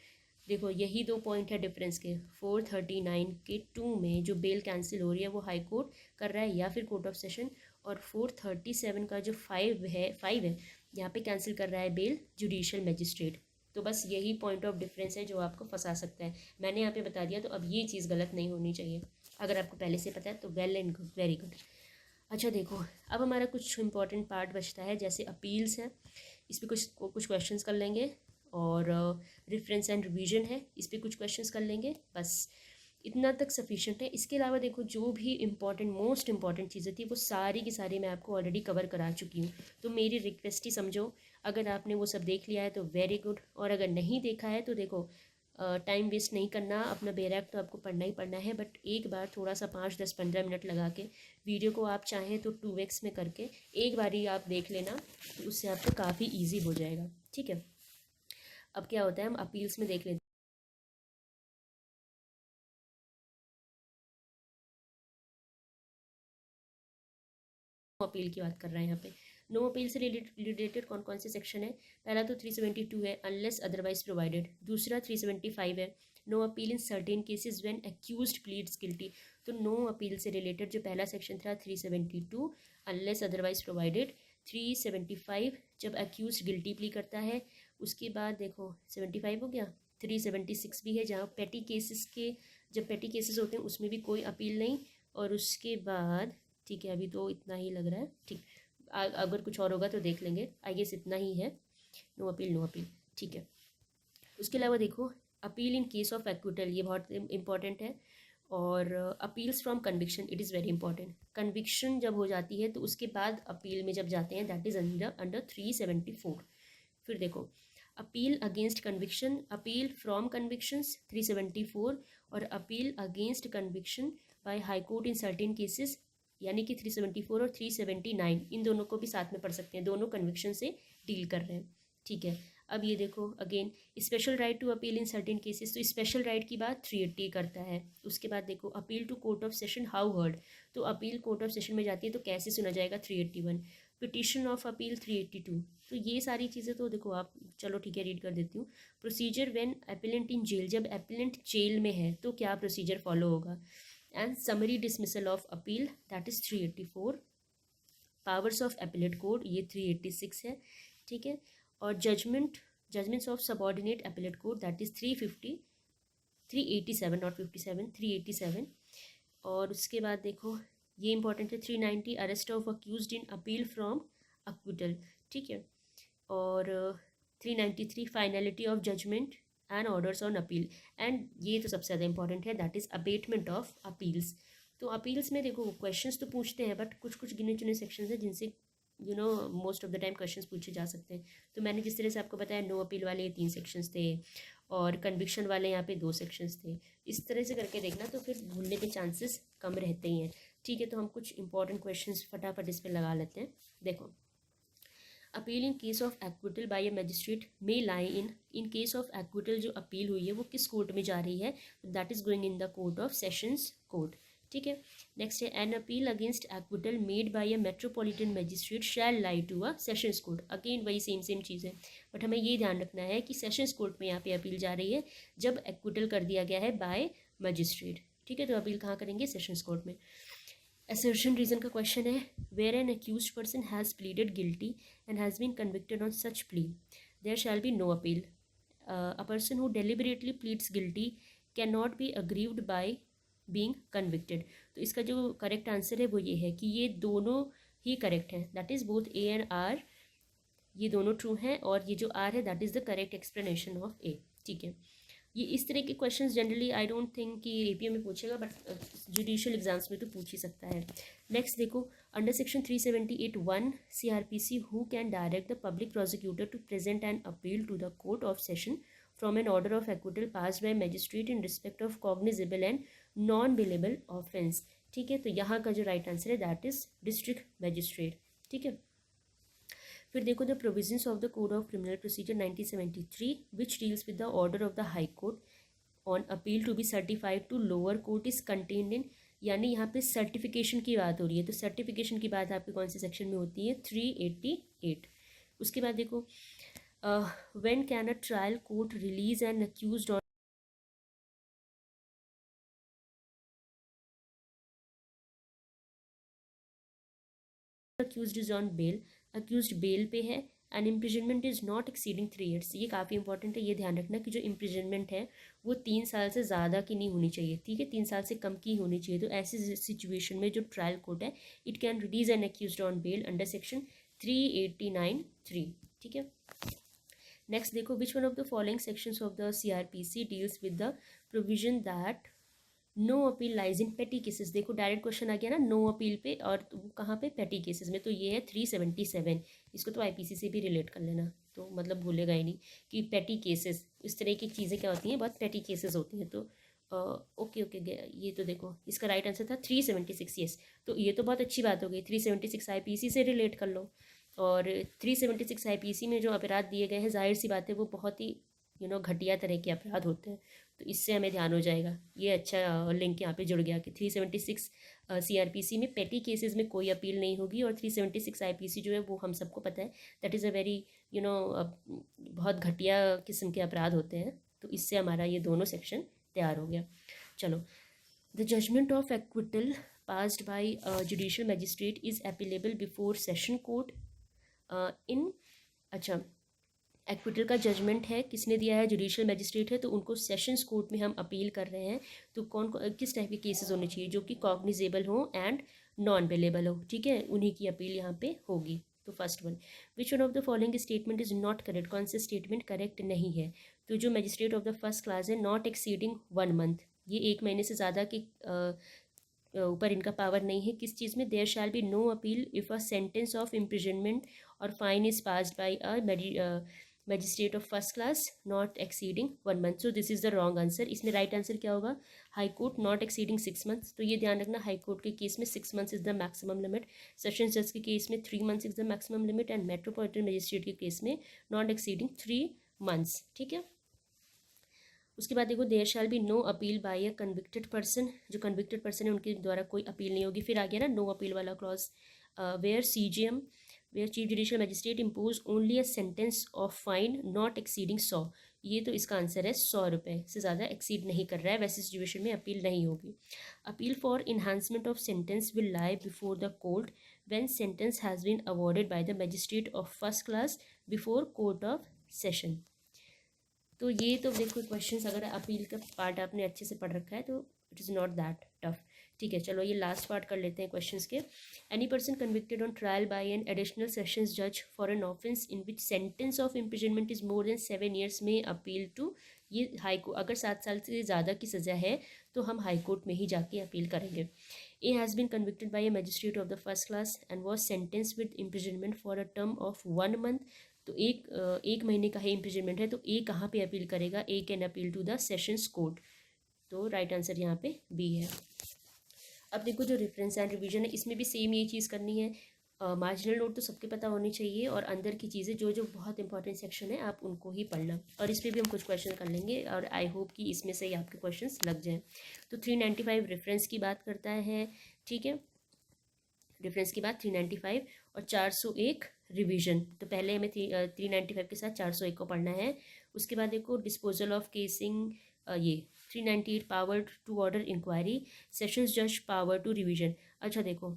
देखो यही 2 पॉइंट है डिफरेंस के। 439 के 2 में जो बेल कैंसिल हो रही है वो हाई कोर्ट कर रहा है या फिर कोर्ट ऑफ सेशन, और 437 का जो 5 है यहाँ पे कैंसिल कर रहा है बेल जुडिशियल मजिस्ट्रेट। तो बस यही पॉइंट ऑफ डिफरेंस है जो आपको फंसा सकता है। मैंने यहाँ पे बता दिया, तो अब ये चीज़ गलत नहीं होनी चाहिए। अगर आपको पहले से पता है तो well and good, very good. अच्छा देखो, अब हमारा कुछ इंपॉर्टेंट पार्ट बचता है, जैसे अपील्स है, इस पर कुछ क्वेश्चंस कर लेंगे, और रेफरेंस एंड रिवीजन है, इस पर कुछ क्वेश्चंस कर लेंगे, बस इतना तक सफिशिएंट है। इसके अलावा देखो जो भी इम्पॉर्टेंट मोस्ट इम्पॉर्टेंट चीज़ें थी वो सारी की सारी मैं आपको ऑलरेडी कवर करा चुकी हूँ, तो मेरी रिक्वेस्ट ही समझो। अगर आपने वो सब देख लिया है तो वेरी गुड, और अगर नहीं देखा है तो देखो टाइम वेस्ट नहीं करना, अपना बेरैप तो आपको पढ़ना ही पढ़ना है, बट एक बार थोड़ा सा 5-10-15 मिनट लगा के वीडियो को आप चाहें तो 2x में करके एक बार ही आप देख लेना, तो उससे आपको काफ़ी ईजी हो जाएगा। ठीक है, अब क्या होता है, हम अपील्स में देख लेते हैं। अपील की बात कर रहे हैं यहाँ पे। नो अपील से रिलेटेड कौन कौन से सेक्शन है? पहला तो 372 है, अनलेस अदरवाइज प्रोवाइडेड। दूसरा 375 है, no appeal in certain cases when accused pleads guilty. तो नो अपील से रिलेटेड जो पहला सेक्शन था 372, अनलेस अदरवाइज प्रोवाइडेड। 375 जब अक्यूज्ड गिल्टी प्ली करता है। उसके बाद देखो 75 हो गया। 376 भी है, जहाँ पेटी केसेस के, जब पेटी केसेस होते हैं उसमें भी कोई अपील नहीं। और उसके बाद ठीक है, अभी तो इतना ही लग रहा है। ठीक, अगर कुछ और होगा तो देख लेंगे, आई गेस इतना ही है। No appeal, no appeal. ठीक है, उसके अलावा देखो appeal in case of acquittal, ये बहुत इंपॉर्टेंट है। और appeals from conviction, it is very important. Conviction जब हो जाती है तो उसके बाद अपील में जब जाते हैं, दैट इज़ अंडर 374। फिर देखो, appeal against conviction, appeal from convictions 374, और appeal against conviction by high court in certain cases, यानी कि 374 और 379, इन दोनों को भी साथ में पढ़ सकते हैं, दोनों कन्विक्शन से डील कर रहे हैं। ठीक है, अब ये देखो again, special right to appeal in certain cases, तो स्पेशल राइट की बात 380 करता है। उसके बाद देखो, appeal to court of session how heard, तो अपील कोर्ट ऑफ सेशन में जाती है तो कैसे सुना जाएगा, 381। Petition of appeal 382। तो ये सारी चीज़ें तो देखो आप, चलो ठीक है रीड कर देती हूँ। Procedure when appellant in jail, जब एपिलेंट जेल में है तो क्या प्रोसीजर फॉलो होगा। And summary dismissal of appeal, that is 384। Powers of appellate court, ये 386 है। ठीक है, और judgments of subordinate appellate court, that is 350, 387, not 57, 387। और उसके बाद देखो, ये इंपॉर्टेंट है, 390 arrest of accused in appeal from acquittal. ठीक है, और 393 finality of judgment and orders on appeal. And ये तो सबसे ज़्यादा इंपॉर्टेंट है, that is abatement of appeals. तो अपील्स में देखो क्वेश्चंस तो पूछते हैं, बट कुछ कुछ गिने चुने सेक्शंस हैं जिनसे most of the time questions पूछे जा सकते हैं। तो मैंने जिस तरह से आपको बताया, नो अपील वाले 3 सेक्शंस थे और कन्विक्शन वाले यहाँ पे 2 सेक्शंस थे। इस तरह से करके देखना, तो फिर भूलने के चांसेस कम रहते ही हैं। ठीक है, तो हम कुछ इंपॉर्टेंट क्वेश्चंस फटाफट इस पर लगा लेते हैं। देखो, appeal in case of acquittal by a magistrate may lie in case of acquittal, जो अपील हुई है वो किस कोर्ट में जा रही है, that is going in the court of sessions court. ठीक है, नेक्स्ट है, an appeal against acquittal made by a metropolitan magistrate shall lie to a sessions court. Again वही सेम चीज़ है, बट हमें ये ध्यान रखना है कि सेशंस कोर्ट में यहाँ पे अपील जा रही है जब एक्विटल कर दिया गया है बाय मजिस्ट्रेट। ठीक है, तो अपील कहाँ करेंगे, सेशंस कोर्ट में। असर्शन रीजन का क्वेश्चन है, where an accused person has pleaded guilty and has been convicted on such plea, there shall be no appeal. A person who deliberately pleads guilty cannot be aggrieved by being convicted. तो इसका जो correct answer है वो ये है कि ये दोनों ही करेक्ट हैं, that is both A and R, ये दोनों ट्रू हैं, और ये जो आर है that is the correct explanation of A. ठीक है, ये इस तरह के questions generally I don't think कि एपीएम में पूछेगा, बट जुडिशियल एग्जाम्स में तो पूछ ही सकता है। नेक्स्ट देखो, under section 378(1) CRPC, who can direct the public prosecutor to present an appeal to the court of session from an order of acquittal passed by magistrate in respect of cognizable and non bailable offence. ठीक है, तो यहाँ का जो right answer है that is district magistrate. ठीक है, फिर देखो, the provisions of the code of criminal procedure 1973 which deals with the order of the high court on appeal to be certified to lower court is contained in, यानी यहाँ पे certification की बात हो रही है, तो सर्टिफिकेशन की बात आपके कौन से सेक्शन में होती है, 388। उसके बाद देखो, when can a trial court release an accused on accused is on bail, accused bail पे है, and imprisonment is not exceeding 3 years। ये काफ़ी इंपॉर्टेंट है, ये ध्यान रखना कि जो इम्प्रिजनमेंट है वो 3 साल से ज़्यादा की नहीं होनी चाहिए। ठीक है, 3 साल से कम की होनी चाहिए। तो ऐसी सिचुएशन में जो ट्रायल कोर्ट है, it can release an accused on bail under section 389(3). ठीक है, नेक्स्ट देखो, which one of the following sections of the CRPC deals with the provision that no appeal lies in petty cases. देखो direct question आ गया ना, no appeal पे, और कहाँ पे, पेटी केसेस में। तो ये है 377, इसको तो IPC से भी रिलेट कर लेना, तो मतलब भूलेगा ही नहीं कि पेटी केसेस, इस तरह की चीज़ें क्या होती हैं, बहुत पेटी केसेस होती हैं। तो ओके, ये तो देखो इसका राइट आंसर था 376। यस, तो ये तो बहुत अच्छी बात हो गई, 376 IPC से रिलेट कर लो। और 376 IPC में जो अपराध दिए गए हैं, जाहिर सी बात है वो बहुत ही घटिया तरह के अपराध होते हैं, तो इससे हमें ध्यान हो जाएगा। ये अच्छा लिंक यहाँ पे जुड़ गया कि 376 CRPC में पेटी केसेस में कोई अपील नहीं होगी, और 376 IPC जो है वो हम सबको पता है दैट इज़ अ वेरी बहुत घटिया किस्म के अपराध होते हैं। तो इससे हमारा ये दोनों सेक्शन तैयार हो गया। चलो, the judgment of acquittal passed by judicial magistrate is appealable before session court in, अच्छा, एक्विटल का जजमेंट है, किसने दिया है, जुडिशियल मैजिस्ट्रेट है, तो उनको सेशंस कोर्ट में हम अपील कर रहे हैं। तो किस टाइप के केसेस होने चाहिए, जो कि कॉग्निजेबल हो एंड नॉन बेलेबल हो। ठीक है, उन्हीं की अपील यहाँ पे होगी। तो first one, which one of the following statement is not correct, कौन से स्टेटमेंट करेक्ट नहीं है। तो जो magistrate of the first class है, नॉट एक्सीडिंग 1 मंथ, ये 1 महीने से ज़्यादा के ऊपर इनका पावर नहीं है। किस चीज़ में? There shall be no appeal if a sentence of imprisonment और fine is passed by a magistrate of first class not exceeding 1 month. So this is the wrong answer. इसमें राइट आंसर क्या होगा? High court not exceeding 6 months. तो ये ध्यान रखना, high court के case में 6 months is the maximum limit, session जज के केस में 3 months is the maximum limit, and metropolitan magistrate के केस में नॉट एक्सीडिंग 3 मंथ्स। ठीक है। उसके बाद देखो, there shall be no appeal by a convicted person, जो कन्विक्टेड पर्सन है उनके द्वारा कोई अपील नहीं होगी। फिर आ गया ना नो अपील वाला clause, where CJM, where chief judicial magistrate impose only a sentence of fine not exceeding 100। ये तो इसका आंसर है, 100 रुपये से ज़्यादा एक्सीड नहीं कर रहा है, वैसे सिचुएशन में अपील नहीं होगी। Appeal for enhancement of sentence will lie before the court when sentence has been awarded by the magistrate of first class before court of session. तो ये तो देखो क्वेश्चंस, अगर अपील का पार्ट आपने अच्छे से पढ़ रखा है तो it is not that tough. ठीक है, चलो ये लास्ट पार्ट कर लेते हैं क्वेश्चंस के। Any person convicted on trial by an additional sessions जज for an offence in which sentence of imprisonment is more than 7 years में अपील टू, ये हाई कोर्ट, अगर 7 साल से ज़्यादा की सज़ा है तो हम हाई कोर्ट में ही जाके अपील करेंगे। A has been convicted by a magistrate of the first class and was sentence with imprisonment for a term of 1 month। तो एक महीने का है इम्प्रिजनमेंट है, तो ए कहाँ पे अपील करेगा? A can appeal to the sessions court. तो राइट आंसर यहाँ पे बी है। अब देखो जो रेफरेंस एंड रिवीजन है, इसमें भी सेम ये चीज़ करनी है। मार्जिनल नोट तो सबके पता होनी चाहिए, और अंदर की चीज़ें जो जो बहुत इंपॉर्टेंट सेक्शन है आप उनको ही पढ़ना, और इस पर भी हम कुछ क्वेश्चन कर लेंगे, और आई होप कि इसमें से ही आपके क्वेश्चंस लग जाएं। तो 395 रेफरेंस की बात करता है, ठीक है, रेफरेंस की बात 395, और 401 रिवीजन। तो पहले हमें 395 के साथ 401 को पढ़ना है। उसके बाद देखो डिस्पोजल ऑफ केसिंग, ये 398 power to order inquiry, sessions जज पावर टू रिवीजन। अच्छा देखो,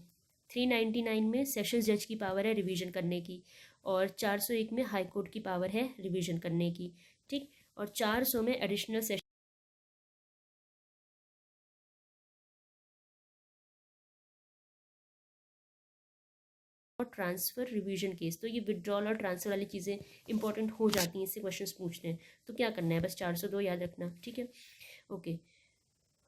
399 में सेशंस जज की पावर है रिवीजन करने की, और 401 में हाई कोर्ट की पावर है रिवीजन करने की। ठीक, और 400 में एडिशनल सेशन और ट्रांसफ़र रिवीजन केस। तो ये विड्रॉल और ट्रांसफ़र वाली चीज़ें इंपॉर्टेंट हो जाती हैं, इससे क्वेश्चंस पूछते हैं। तो क्या करना है, बस 402 याद रखना। ठीक है, okay.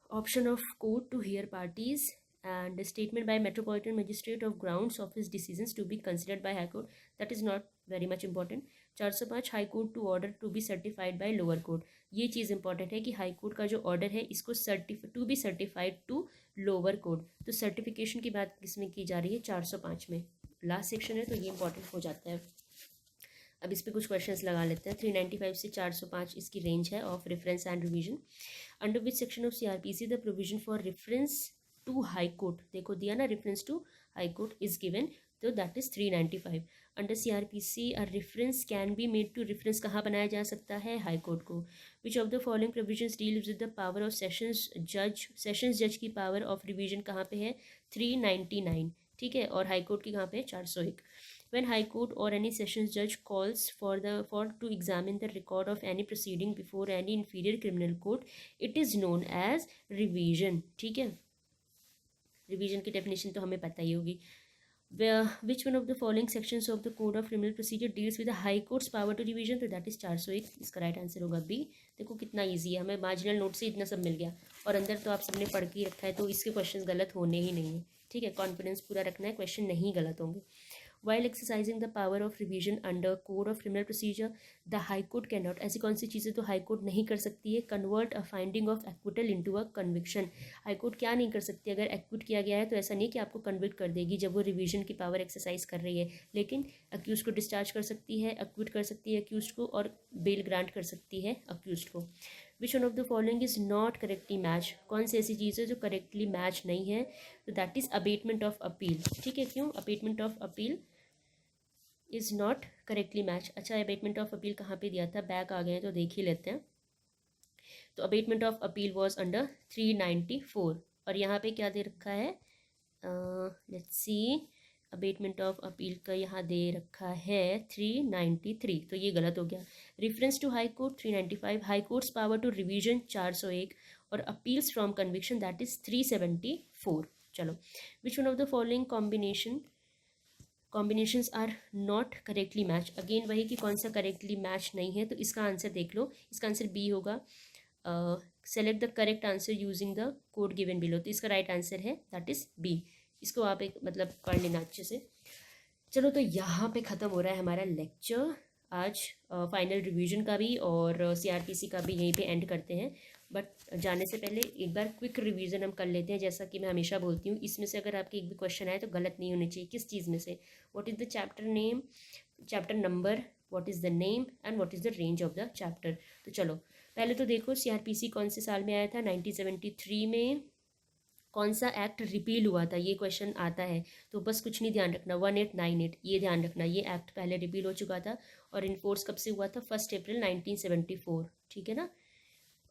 Option of court to hear parties and a statement by metropolitan magistrate of grounds of his decisions to be considered by high court, that is not very much important। 405 high court to order to be certified by lower court. ये चीज़ important है कि high court का जो order है इसको to be certified to lower court. तो certification की बात किसमें की जा रही है? 405 में, लास्ट सेक्शन है, तो ये इंपॉर्टेंट हो जाता है। अब इस पर कुछ क्वेश्चंस लगा लेते हैं। 395 से 405 इसकी रेंज है of reference and revision. Under which section of CRPC the provision for reference to high court, देखो दिया ना, reference to high court is given, तो that is 395। Under CRPC a reference can be made to, reference कहाँ बनाया जा सकता है? High court को। Which of the following provisions deals with the power of sessions जज की पावर ऑफ रिवीजन कहाँ पे है? 399। ठीक है, और हाई कोर्ट की कहाँ पे है? 401। When High Court or any sessions judge calls for to examine the record of any proceeding before any inferior criminal court, it is known as revision। ठीक है, रिवीजन की डेफिनेशन तो हमें पता ही होगी। Which one of the following sections of the Code of Criminal Procedure deals with the High Court's power to revision? तो that is 401। इसका right answer होगा बी। देखो कितना ईजी है, हमें मार्जिनल नोट से इतना सब मिल गया, और अंदर तो आप सबने पढ़ के रखा है, तो इसके क्वेश्चन गलत होने ही नहीं है। ठीक है, कॉन्फिडेंस पूरा रखना है, क्वेश्चन नहीं गलत होंगे। While exercising the power of revision under Code of Criminal Procedure, the High Court cannot, ऐसी कौन सी चीज़ें तो हाई कोर्ट नहीं कर सकती है? convert a finding of acquittal into a conviction। High court क्या नहीं कर सकती? अगर एक्विट किया गया है तो ऐसा नहीं कि आपको कन्विक्ट कर देगी जब वो रिवीजन की पावर एक्सरसाइज कर रही है, लेकिन अक्यूज को डिस्चार्ज कर सकती है, एक्विट कर सकती है अक्यूज को, और बेल ग्रांट कर सकती है अक्यूज को। विच one of the following is not correctly match, कौन सी ऐसी चीज़ है जो करेक्टली मैच नहीं है? तो that is abatement of appeal. ठीक है, क्यों? Abatement of appeal is not correctly match. अच्छा, अबेटमेंट ऑफ अपील कहाँ पे दिया था? बैक आ गए हैं तो देख ही लेते हैं। तो abatement of appeal was under 394, और यहाँ पे क्या दे रखा है? Let's see, abatement of appeal का यहाँ दे रखा है 393, तो ये गलत हो गया। Reference to high court 395, high courts power to revision 401, और appeals from conviction that is 374। चलो, which one of the following combination combinations are not correctly match, again वही कि कौन सा करेक्टली मैच नहीं है, तो इसका आंसर देख लो, इसका आंसर बी होगा। Select the correct answer using the code given below, तो इसका राइट आंसर है दैट इज़ बी। इसको आप एक मतलब पढ़ लेना अच्छे से। चलो तो यहाँ पे ख़त्म हो रहा है हमारा लेक्चर आज, फाइनल रिवीजन का भी और सीआरपीसी का भी यहीं पे एंड करते हैं। बट जाने से पहले एक बार क्विक रिवीजन हम कर लेते हैं। जैसा कि मैं हमेशा बोलती हूँ, इसमें से अगर आपके एक भी क्वेश्चन आए तो गलत नहीं होने चाहिए। किस चीज़ में से? What is the chapter name, chapter number, what is the name and what is the range of the chapter. तो चलो पहले तो देखो सीआरपीसी कौन से साल में आया था। 1973 में कौन सा एक्ट रिपील हुआ था, ये क्वेश्चन आता है। तो बस कुछ नहीं ध्यान रखना, 1898 ये ध्यान रखना, ये एक्ट पहले रिपील हो चुका था। और इन्फोर्स कब से हुआ था? 1 अप्रैल 1974, ठीक है ना।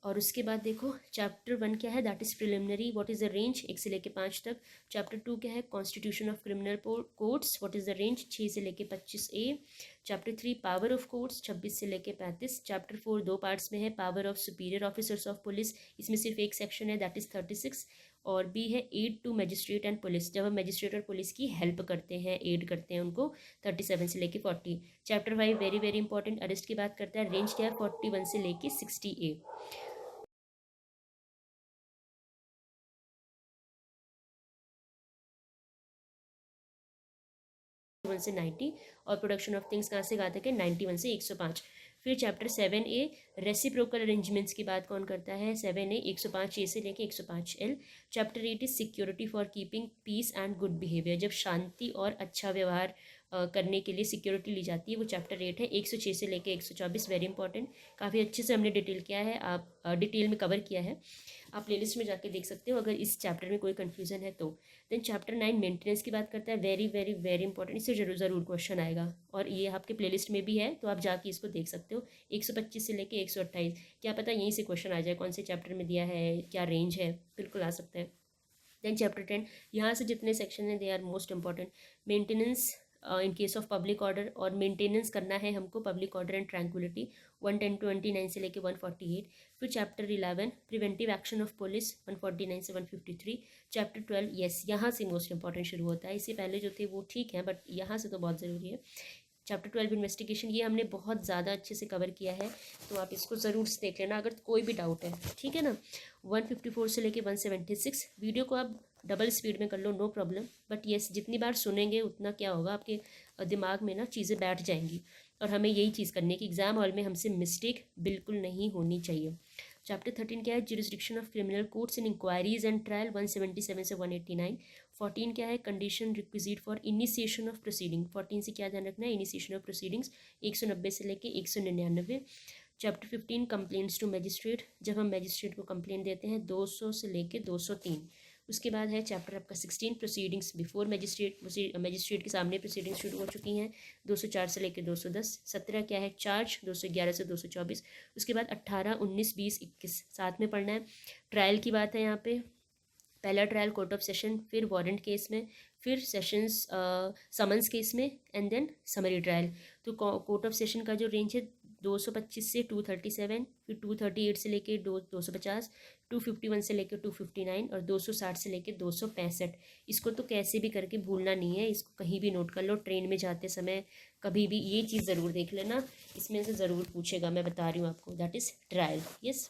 और उसके बाद देखो चैप्टर 1 क्या है, that is preliminary, what is the range 1 से लेके 5 तक। चैप्टर 2 क्या है, constitution of criminal courts, what is the range 6 से लेके 25A। Chapter 3 power of courts 26 से लेके 35। चैप्टर 4 दो पार्ट्स में है, power of superior officers of police, इसमें सिर्फ एक सेक्शन है दैट इज़ 36। और बी है aid to magistrate and police, जब हम मजिस्ट्रेट और पुलिस की हेल्प करते हैं, एड करते हैं उनको, 37 से लेके 40। Chapter 5 very very important, arrest की बात करता है, रेंज क्या है 41 से लेके 60A। से 90। और प्रोडक्शन ऑफ थिंग्स कहाँ से कहाँ तक है? 91 से 105। फिर चैप्टर 7A रेसिप्रोकल अरेंजमेंट्स की बात कौन करता है? 7A 105A से लेके 105L। Chapter 8 is security for keeping peace and good behaviour, जब शांति और अच्छा व्यवहार करने के लिए सिक्योरिटी ली जाती है, वो चैप्टर 8 है। 106 से लेके 124 वेरी इंपॉर्टेंट, काफ़ी अच्छे से हमने डिटेल किया है, आप डिटेल में कवर किया है, आप प्लेलिस्ट में जाके देख सकते हो अगर इस चैप्टर में कोई कन्फ्यूजन है तो। देन चैप्टर 9 मेंटेनेंस की बात करता है, वेरी वेरी वेरी इंपॉर्टेंट, इससे ज़रूर क्वेश्चन आएगा और ये आपके प्लेलिस्ट में भी है, तो आप जाके इसको देख सकते हो। 125 से लेके 128, क्या पता यहीं से क्वेश्चन आ जाए, कौन से चैप्टर में दिया है, क्या रेंज है, बिल्कुल आ सकता है। देन चैप्टर 10, यहाँ से जितने सेक्शन हैं they are most important. Maintenance in case of public order, और मेंटेनेंस करना है हमको पब्लिक ऑर्डर एंड ट्रैंक्विलिटी, 110-29 से लेके 148। फिर chapter 11 preventive action of police, 149 से 153। चैप्टर 12 यस, यहाँ से मोस्ट इंपॉर्टेंट शुरू होता है, इससे पहले जो थे वो ठीक है बट यहाँ से तो बहुत ज़रूरी है। चैप्टर 12 इन्वेस्टिगेशन, ये हमने बहुत ज़्यादा अच्छे से कवर किया है, तो आप इसको ज़रूर से देख लेना अगर कोई भी डाउट है, ठीक है ना। 154 से लेके 176, वीडियो को आप डबल स्पीड में कर लो, नो प्रॉब्लम, बट येस जितनी बार सुनेंगे उतना क्या होगा, आपके दिमाग में ना चीज़ें बैठ जाएंगी। और हमें यही चीज़ करनी है कि एग्ज़ाम हॉल में हमसे मिस्टेक बिल्कुल नहीं होनी चाहिए। चैप्टर 13 क्या है, jurisdiction of criminal courts in inquiries and trial, 177 से 189। 14 क्या है, condition requisite for initiation of proceeding, 14 से क्या ध्यान रखना है, इनिशिएशन ऑफ प्रोसीडिंग्स, 190 से लेके 199। चैप्टर 15 कंप्लेंट्स टू मजिस्ट्रेट, जब हम मजिस्ट्रेट को कंप्लेंट देते हैं, 200 से लेके 203। उसके बाद है चैप्टर आपका 16 प्रोसीडिंग्स बिफोर मजिस्ट्रेट, मजिस्ट्रेट के सामने प्रोसीडिंग्स शुरू हो चुकी हैं, 204 से लेकर 210। 17 क्या है, चार्ज, 211 से 224। उसके बाद 18, 19, 20, 21 साथ में पढ़ना है। ट्रायल की बात है यहाँ पे, पहला ट्रायल कोर्ट ऑफ सेशन, फिर वारंट केस में, फिर सेशंस समन्स केस में, एंड देन समरी ट्रायल। तो कोर्ट ऑफ सेशन का जो रेंज है 225 से 237, फिर 238 से लेके 250, 251 से लेके 259 और 260 से लेके 265। इसको तो कैसे भी करके भूलना नहीं है, इसको कहीं भी नोट कर लो, ट्रेन में जाते समय कभी भी ये चीज़ ज़रूर देख लेना, इसमें से ज़रूर पूछेगा, मैं बता रही हूँ आपको, दैट इज़ ट्रायल, यस।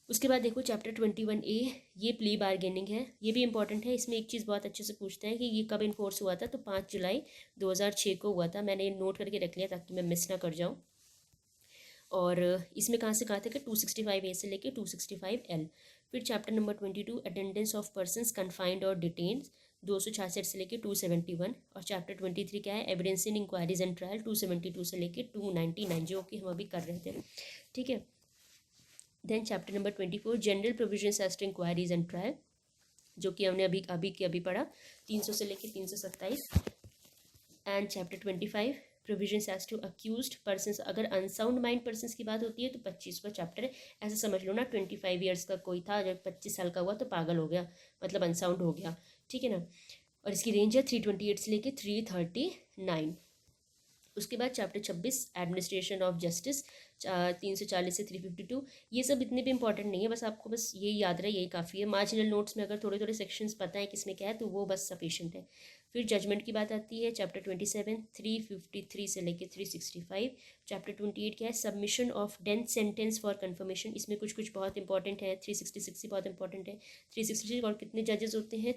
उसके बाद देखो चैप्टर 21A, ये प्ली बार्गेनिंग है, ये भी इंपॉर्टेंट है। इसमें एक चीज़ बहुत अच्छे से पूछते हैं कि ये कब इन्फोर्स हुआ था, तो 5 जुलाई 2006 को हुआ था, मैंने नोट करके रख लिया ताकि मैं मिस ना कर जाऊँ। और इसमें कहाँ से कहाँ तक है, 265A से लेके 265L। फिर chapter number 22 attendance of persons confined और डिटेन्ड, 266 से लेके 271। और चैप्टर 23 क्या है, evidence in inquiries and trial, 272 से लेके 299, जो कि हम अभी कर रहे थे, ठीक है। Then chapter number 24 general provisions as to inquiries and trial, जो कि हमने अभी पढ़ा, 300 से लेके 327। And chapter 25 provisions as to accused persons, अगर अनसाउंड माइंड पर्सन्स की बात होती है तो 25 का चैप्टर है, ऐसे समझ लो ना, 25 ईयर्स का कोई था, जब 25 साल का हुआ तो पागल हो गया, मतलब अनसाउंड हो गया, ठीक है ना। और इसकी रेंज है 328 से लेके 339। उसके बाद चैप्टर 26 एडमिनिस्ट्रेशन ऑफ जस्टिस, 340 से 352, ये सब इतने भी इंपॉर्टेंट नहीं है, बस आपको बस यही याद रहे, यही काफ़ी है। मार्जिनल नोट्स में अगर थोड़े थोड़े सेक्शंस पता है किसमें क्या है तो वो बस सफिशिएंट है। फिर जजमेंट की बात आती है, चैप्टर 27 353 से लेके 365। चैप्टर 28 क्या है, सबमिशन ऑफ डेंथ सेंटेंस फॉर कंफर्मेशन, इसमें कुछ कुछ बहुत इंपॉर्टेंट है। 366 बहुत इंपॉर्टेंट है। 366 और कितने जजेस होते हैं,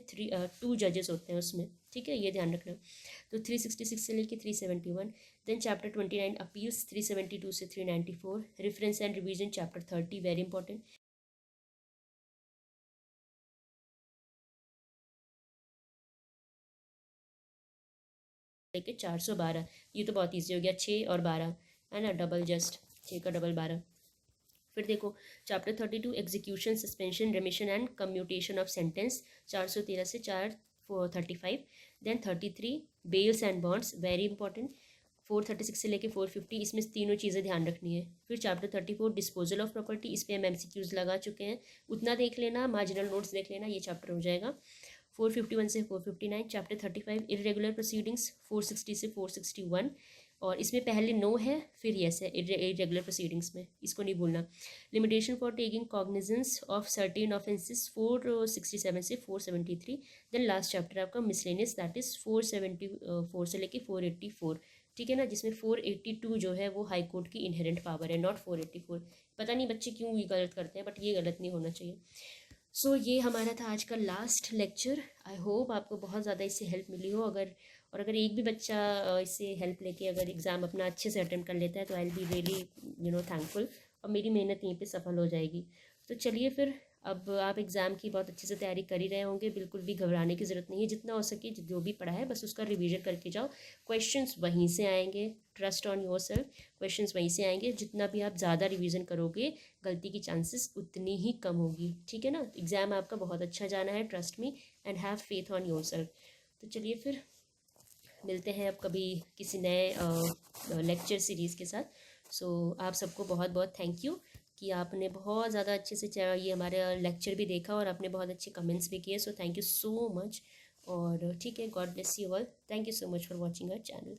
2 जजेस होते हैं उसमें, ठीक है, ये ध्यान रखना। तो 366 से लेके 371। देन चैप्टर 29 अपील्स 372 से 394। Reference and revision chapter 30 very important. लेके 412, ये तो बहुत ईजी हो गया, 6 और 12 है ना, डबल जस्ट 6 का डबल 12। फिर देखो chapter 32 execution suspension remission and commutation of sentence 413 से 435। Then 33 bails and bonds very important, 436 से लेके 450, इसमें तीनों चीज़ें ध्यान रखनी है। फिर चैप्टर 34 डिस्पोजल ऑफ प्रॉपर्टी, इस पर हम MCQs लगा चुके हैं, उतना देख लेना, मार्जिनल नोट्स देख लेना, ये चैप्टर हो जाएगा। 451 से 459। चैप्टर 35 इरेगुलर प्रोसीडिंग्स 460 से 461, और इसमें पहले नो है फिर यस है इरेगुलर प्रोसीडिंग्स में, इसको नहीं भूलना। Limitation for taking cognizance of certain offences 467 से 473। देन लास्ट चैप्टर आपका मिसलेनियस, दैट इज 474 से लेके 484, ठीक है ना, जिसमें 482 जो है वो हाई कोर्ट की इनहेरेंट पावर है, नॉट 484। पता नहीं बच्चे क्यों ये गलत करते हैं, बट ये गलत नहीं होना चाहिए। सो ये हमारा था आज का लास्ट लेक्चर। आई होप आपको बहुत ज़्यादा इससे हेल्प मिली हो। अगर एक भी बच्चा इससे हेल्प लेके अगर एग्ज़ाम अपना अच्छे से अटेम्प्ट कर लेता है तो I will be really thankful, और मेरी मेहनत यहीं पे सफल हो जाएगी। तो चलिए फिर, अब आप एग्ज़ाम की बहुत अच्छे से तैयारी कर ही रहे होंगे, बिल्कुल भी घबराने की ज़रूरत नहीं है, जितना हो सके जो भी पढ़ा है बस उसका रिवीजन करके जाओ। क्वेश्चंस वहीं से आएंगे, ट्रस्ट ऑन योरसेल्फ, क्वेश्चंस वहीं से आएंगे। जितना भी आप ज़्यादा रिवीजन करोगे गलती की चांसेस उतनी ही कम होगी, ठीक है ना। एग्ज़ाम आपका बहुत अच्छा जाना है, trust me and have faith on yourself. तो चलिए फिर मिलते हैं अब कभी किसी नए लेक्चर सीरीज़ के साथ। सो आप सबको बहुत बहुत थैंक यू कि आपने बहुत ज़्यादा अच्छे से ये हमारे लेक्चर भी देखा और आपने बहुत अच्छे कमेंट्स भी किए। So thank you so much, और ठीक है, God bless you all, thank you so much for watching our channel.